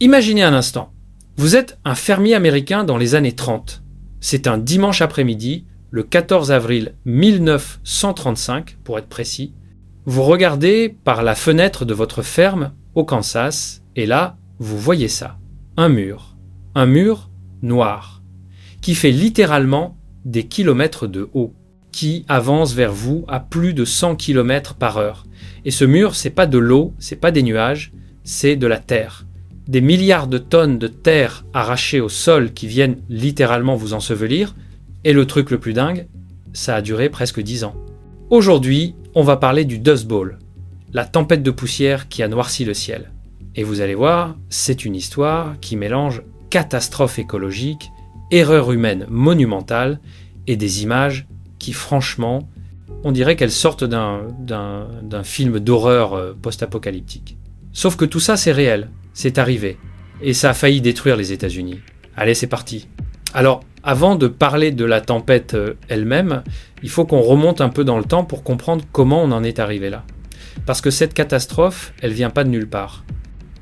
Imaginez un instant, vous êtes un fermier américain dans les années 30. C'est un dimanche après-midi, le 14 avril 1935, pour être précis. Vous regardez par la fenêtre de votre ferme au Kansas, et là, vous voyez ça. Un mur noir, qui fait littéralement des kilomètres de haut, qui avance vers vous à plus de 100 km par heure. Et ce mur, c'est pas de l'eau, c'est pas des nuages, c'est de la terre. Des milliards de tonnes de terre arrachées au sol qui viennent littéralement vous ensevelir. Et le truc le plus dingue, ça a duré presque 10 ans. Aujourd'hui, on va parler du Dust Bowl, la tempête de poussière qui a noirci le ciel. Et vous allez voir, c'est une histoire qui mélange catastrophe écologique, erreur humaine monumentale et des images qui, franchement, on dirait qu'elles sortent d'un film d'horreur post-apocalyptique. Sauf que tout ça, c'est réel, c'est arrivé, et ça a failli détruire les États-Unis. Allez, c'est parti. Alors, avant de parler de la tempête elle-même, il faut qu'on remonte un peu dans le temps pour comprendre comment on en est arrivé là. Parce que cette catastrophe, elle vient pas de nulle part.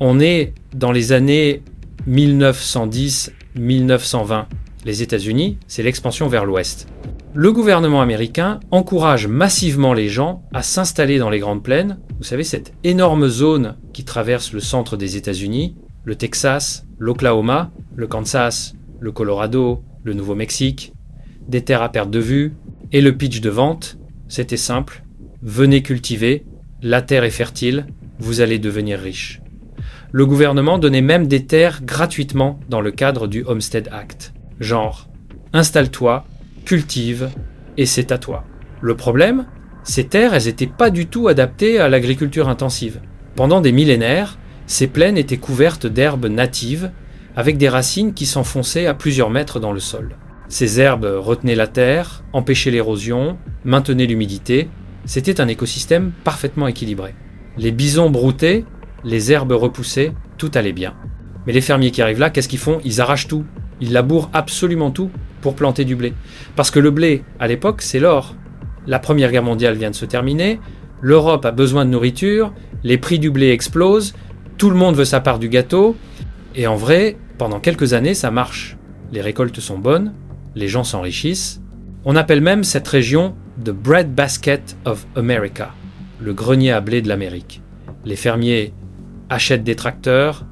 On est dans les années 1910-1920. Les États-Unis, c'est l'expansion vers l'ouest. Le gouvernement américain encourage massivement les gens à s'installer dans les Grandes Plaines. Vous savez, cette énorme zone qui traverse le centre des États-Unis, le Texas, l'Oklahoma, le Kansas, le Colorado, le Nouveau-Mexique, des terres à perte de vue. Et le pitch de vente, c'était simple. Venez cultiver, la terre est fertile, vous allez devenir riche. Le gouvernement donnait même des terres gratuitement dans le cadre du Homestead Act. Genre, installe-toi, cultive, et c'est à toi. Le problème, ces terres, elles n'étaient pas du tout adaptées à l'agriculture intensive. Pendant des millénaires, ces plaines étaient couvertes d'herbes natives, avec des racines qui s'enfonçaient à plusieurs mètres dans le sol. Ces herbes retenaient la terre, empêchaient l'érosion, maintenaient l'humidité. C'était un écosystème parfaitement équilibré. Les bisons broutaient, les herbes repoussaient, tout allait bien. Mais les fermiers qui arrivent là, qu'est-ce qu'ils font? Ils arrachent tout. Ils labourent absolument tout pour planter du blé. Parce que le blé, à l'époque, c'est l'or. La Première Guerre mondiale vient de se terminer, l'Europe a besoin de nourriture, les prix du blé explosent, tout le monde veut sa part du gâteau, et en vrai, pendant quelques années, ça marche. Les récoltes sont bonnes, les gens s'enrichissent. On appelle même cette région The Bread Basket of America, le grenier à blé de l'Amérique. Les fermiers achètent des tracteurs,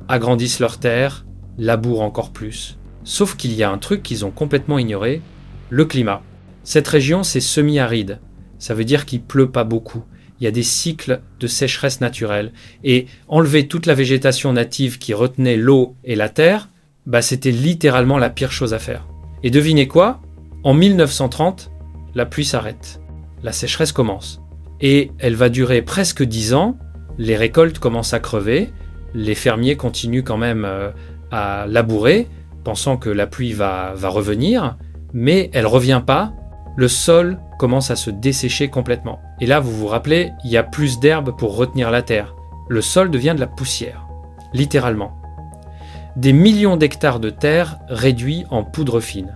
agrandissent leurs terres, labourent encore plus. Sauf qu'il y a un truc qu'ils ont complètement ignoré, le climat. Cette région, c'est semi-aride. Ça veut dire qu'il pleut pas beaucoup. Il y a des cycles de sécheresse naturelle. Et enlever toute la végétation native qui retenait l'eau et la terre, c'était littéralement la pire chose à faire. Et devinez quoi? En 1930, la pluie s'arrête. La sécheresse commence. Et elle va durer presque 10 ans. Les récoltes commencent à crever. Les fermiers continuent quand même à labourer, pensant que la pluie va revenir. Mais elle ne revient pas. Le sol commence à se dessécher complètement. Et là, vous vous rappelez, il y a plus d'herbe pour retenir la terre. Le sol devient de la poussière, littéralement. Des millions d'hectares de terre réduits en poudre fine.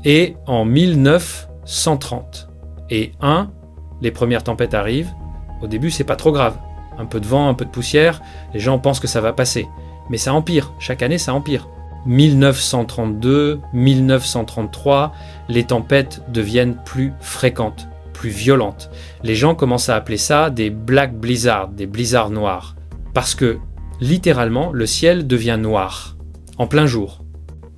Et en 1930. Et les premières tempêtes arrivent. Au début, c'est pas trop grave. Un peu de vent, un peu de poussière, les gens pensent que ça va passer. Mais ça empire, chaque année ça empire. 1932, 1933, les tempêtes deviennent plus fréquentes, plus violentes. Les gens commencent à appeler ça des black blizzards, des blizzards noirs. Parce que, littéralement, le ciel devient noir, en plein jour.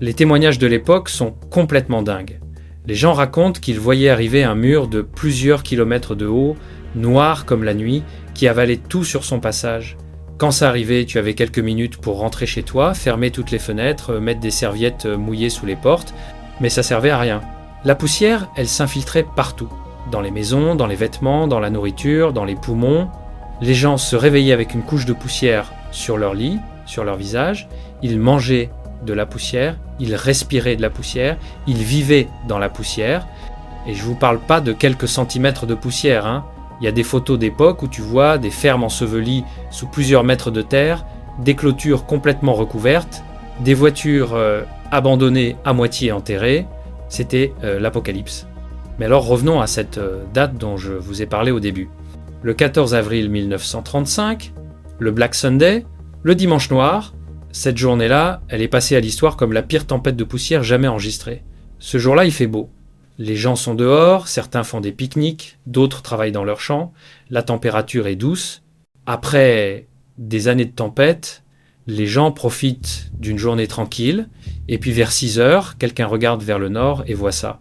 Les témoignages de l'époque sont complètement dingues. Les gens racontent qu'ils voyaient arriver un mur de plusieurs kilomètres de haut, noir comme la nuit, qui avalait tout sur son passage. Quand ça arrivait, tu avais quelques minutes pour rentrer chez toi, fermer toutes les fenêtres, mettre des serviettes mouillées sous les portes, mais ça servait à rien. La poussière, elle s'infiltrait partout. Dans les maisons, dans les vêtements, dans la nourriture, dans les poumons. Les gens se réveillaient avec une couche de poussière sur leur lit, sur leur visage. Ils mangeaient de la poussière, ils respiraient de la poussière, ils vivaient dans la poussière. Et je vous parle pas de quelques centimètres de poussière, hein. Il y a des photos d'époque où tu vois des fermes ensevelies sous plusieurs mètres de terre, des clôtures complètement recouvertes, des voitures abandonnées à moitié enterrées. C'était l'apocalypse. Mais alors revenons à cette date dont je vous ai parlé au début. Le 14 avril 1935, le Black Sunday, le dimanche noir, cette journée-là, elle est passée à l'histoire comme la pire tempête de poussière jamais enregistrée. Ce jour-là, il fait beau. Les gens sont dehors, certains font des pique-niques, d'autres travaillent dans leurs champs, la température est douce. Après des années de tempête, les gens profitent d'une journée tranquille, et puis vers 6 heures, quelqu'un regarde vers le nord et voit ça.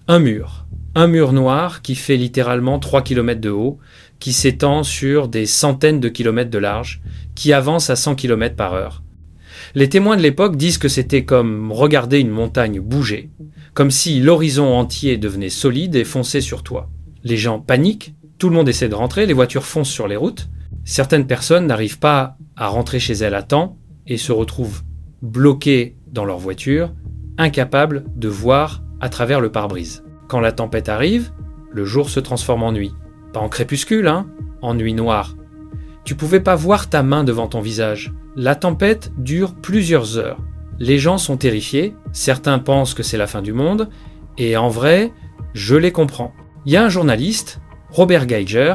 Un mur noir qui fait littéralement 3 km de haut, qui s'étend sur des centaines de kilomètres de large, qui avance à 100 km par heure. Les témoins de l'époque disent que c'était comme regarder une montagne bouger, comme si l'horizon entier devenait solide et fonçait sur toi. Les gens paniquent, tout le monde essaie de rentrer, les voitures foncent sur les routes. Certaines personnes n'arrivent pas à rentrer chez elles à temps et se retrouvent bloquées dans leur voiture, incapables de voir à travers le pare-brise. Quand la tempête arrive, le jour se transforme en nuit. Pas en crépuscule, en nuit noire. Tu pouvais pas voir ta main devant ton visage. La tempête dure plusieurs heures. Les gens sont terrifiés, certains pensent que c'est la fin du monde, et en vrai, je les comprends. Il y a un journaliste, Robert Geiger,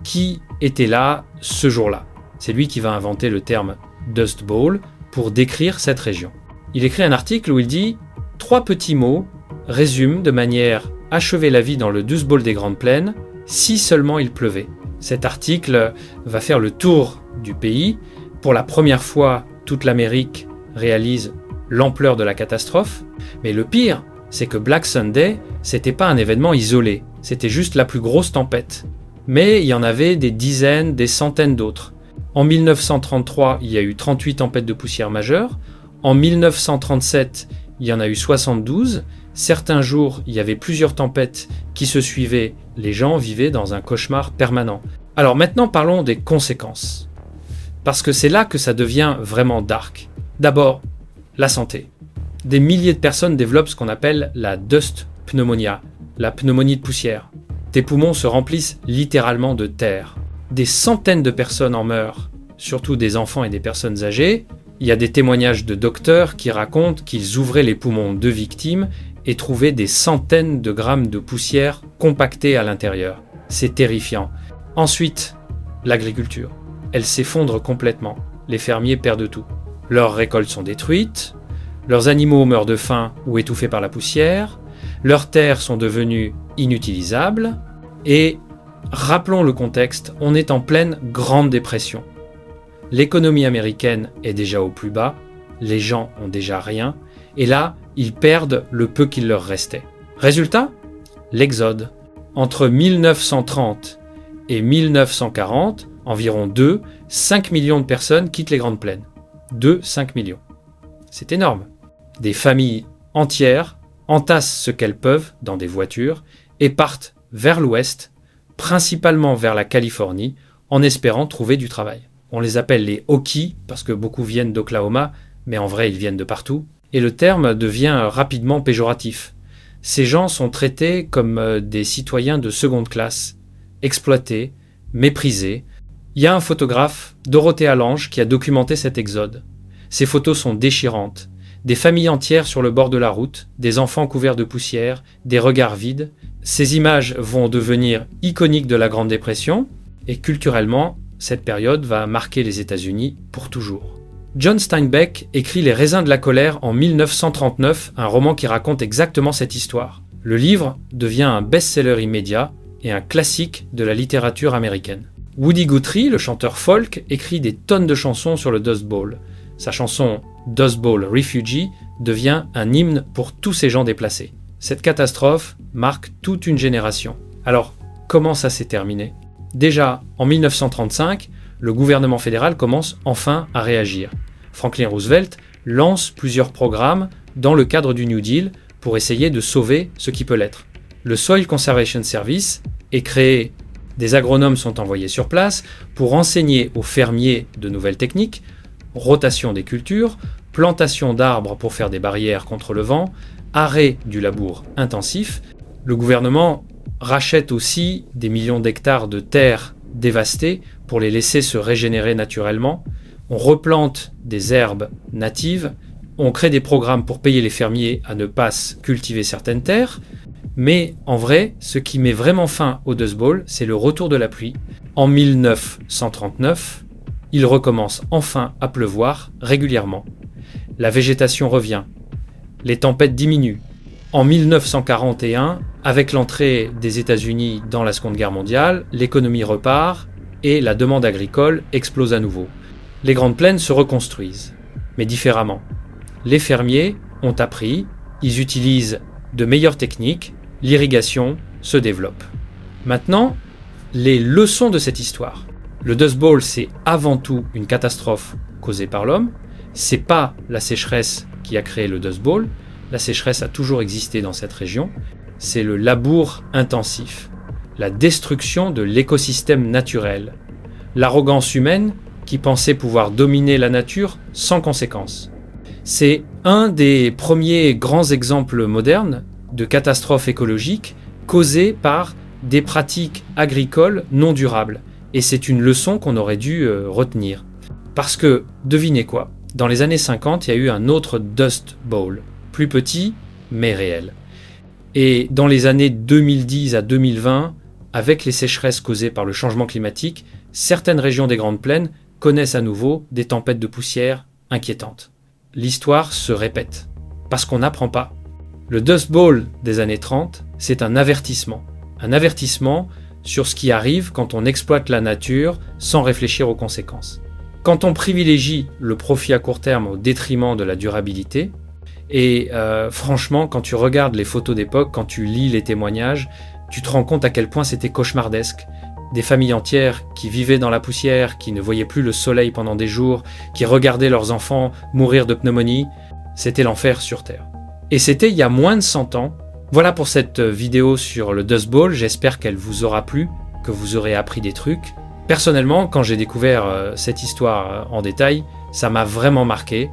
qui était là ce jour-là. C'est lui qui va inventer le terme Dust Bowl pour décrire cette région. Il écrit un article où il dit « 3 petits mots résument de manière achevée la vie dans le Dust Bowl des Grandes Plaines, si seulement il pleuvait ». Cet article va faire le tour du pays. Pour la première fois, toute l'Amérique réalise l'ampleur de la catastrophe. Mais le pire, c'est que Black Sunday, c'était pas un événement isolé. C'était juste la plus grosse tempête. Mais il y en avait des dizaines, des centaines d'autres. En 1933, il y a eu 38 tempêtes de poussière majeures. En 1937, il y en a eu 72. Certains jours, il y avait plusieurs tempêtes qui se suivaient. Les gens vivaient dans un cauchemar permanent. Alors maintenant, parlons des conséquences. Parce que c'est là que ça devient vraiment dark. D'abord, la santé. Des milliers de personnes développent ce qu'on appelle la dust pneumonia, la pneumonie de poussière. Tes poumons se remplissent littéralement de terre. Des centaines de personnes en meurent, surtout des enfants et des personnes âgées. Il y a des témoignages de docteurs qui racontent qu'ils ouvraient les poumons de victimes et trouvaient des centaines de grammes de poussière compactée à l'intérieur. C'est terrifiant. Ensuite, l'agriculture. Elle s'effondre complètement. Les fermiers perdent tout. Leurs récoltes sont détruites, leurs animaux meurent de faim ou étouffés par la poussière, leurs terres sont devenues inutilisables, et, rappelons le contexte, on est en pleine Grande Dépression. L'économie américaine est déjà au plus bas, les gens ont déjà rien, et là, ils perdent le peu qu'il leur restait. Résultat ? L'exode. Entre 1930 et 1940, environ 5 millions de personnes quittent les Grandes Plaines. 5 millions. C'est énorme. Des familles entières entassent ce qu'elles peuvent dans des voitures et partent vers l'ouest, principalement vers la Californie, en espérant trouver du travail. On les appelle les Hokies parce que beaucoup viennent d'Oklahoma, mais en vrai ils viennent de partout. Et le terme devient rapidement péjoratif. Ces gens sont traités comme des citoyens de seconde classe, exploités, méprisés. Il y a un photographe, Dorothée Lange, qui a documenté cet exode. Ces photos sont déchirantes. Des familles entières sur le bord de la route, des enfants couverts de poussière, des regards vides. Ces images vont devenir iconiques de la Grande Dépression, et culturellement, cette période va marquer les États-Unis pour toujours. John Steinbeck écrit Les raisins de la colère en 1939, un roman qui raconte exactement cette histoire. Le livre devient un best-seller immédiat et un classique de la littérature américaine. Woody Guthrie, le chanteur folk, écrit des tonnes de chansons sur le Dust Bowl. Sa chanson Dust Bowl Refugee devient un hymne pour tous ces gens déplacés. Cette catastrophe marque toute une génération. Alors, comment ça s'est terminé ? Déjà, en 1935, le gouvernement fédéral commence enfin à réagir. Franklin Roosevelt lance plusieurs programmes dans le cadre du New Deal pour essayer de sauver ce qui peut l'être. Le Soil Conservation Service est créé, des agronomes sont envoyés sur place pour enseigner aux fermiers de nouvelles techniques, rotation des cultures, plantation d'arbres pour faire des barrières contre le vent, arrêt du labour intensif. Le gouvernement rachète aussi des millions d'hectares de terres dévastées pour les laisser se régénérer naturellement. On replante des herbes natives, on crée des programmes pour payer les fermiers à ne pas cultiver certaines terres. Mais en vrai, ce qui met vraiment fin au Dust Bowl, c'est le retour de la pluie. En 1939, il recommence enfin à pleuvoir régulièrement. La végétation revient. Les tempêtes diminuent. En 1941, avec l'entrée des États-Unis dans la Seconde Guerre mondiale, l'économie repart et la demande agricole explose à nouveau. Les Grandes Plaines se reconstruisent, mais différemment. Les fermiers ont appris, ils utilisent de meilleures techniques, l'irrigation se développe. Maintenant, les leçons de cette histoire. Le Dust Bowl, c'est avant tout une catastrophe causée par l'homme. C'est pas la sécheresse qui a créé le Dust Bowl. La sécheresse a toujours existé dans cette région. C'est le labour intensif, la destruction de l'écosystème naturel, l'arrogance humaine qui pensait pouvoir dominer la nature sans conséquence. C'est un des premiers grands exemples modernes de catastrophes écologiques causées par des pratiques agricoles non durables. Et c'est une leçon qu'on aurait dû retenir. Parce que, devinez quoi, dans les années 50, il y a eu un autre Dust Bowl, plus petit, mais réel. Et dans les années 2010 à 2020, avec les sécheresses causées par le changement climatique, certaines régions des Grandes Plaines connaissent à nouveau des tempêtes de poussière inquiétantes. L'histoire se répète, parce qu'on n'apprend pas. Le Dust Bowl des années 30, c'est un avertissement sur ce qui arrive quand on exploite la nature sans réfléchir aux conséquences. Quand on privilégie le profit à court terme au détriment de la durabilité, et franchement, quand tu regardes les photos d'époque, quand tu lis les témoignages, tu te rends compte à quel point c'était cauchemardesque. Des familles entières qui vivaient dans la poussière, qui ne voyaient plus le soleil pendant des jours, qui regardaient leurs enfants mourir de pneumonie, c'était l'enfer sur Terre. Et c'était il y a moins de 100 ans. Voilà pour cette vidéo sur le Dust Bowl, j'espère qu'elle vous aura plu, que vous aurez appris des trucs. Personnellement, quand j'ai découvert cette histoire en détail, ça m'a vraiment marqué.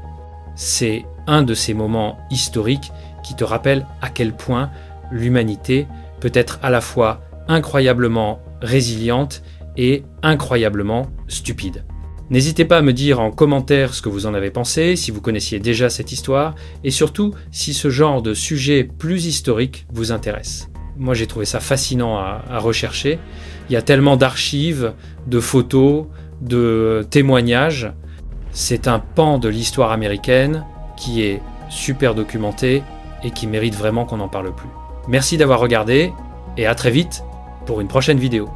C'est un de ces moments historiques qui te rappellent à quel point l'humanité peut être à la fois incroyablement résiliente et incroyablement stupide. N'hésitez pas à me dire en commentaire ce que vous en avez pensé, si vous connaissiez déjà cette histoire, et surtout si ce genre de sujet plus historique vous intéresse. Moi j'ai trouvé ça fascinant à rechercher. Il y a tellement d'archives, de photos, de témoignages. C'est un pan de l'histoire américaine qui est super documenté et qui mérite vraiment qu'on n'en parle plus. Merci d'avoir regardé et à très vite pour une prochaine vidéo.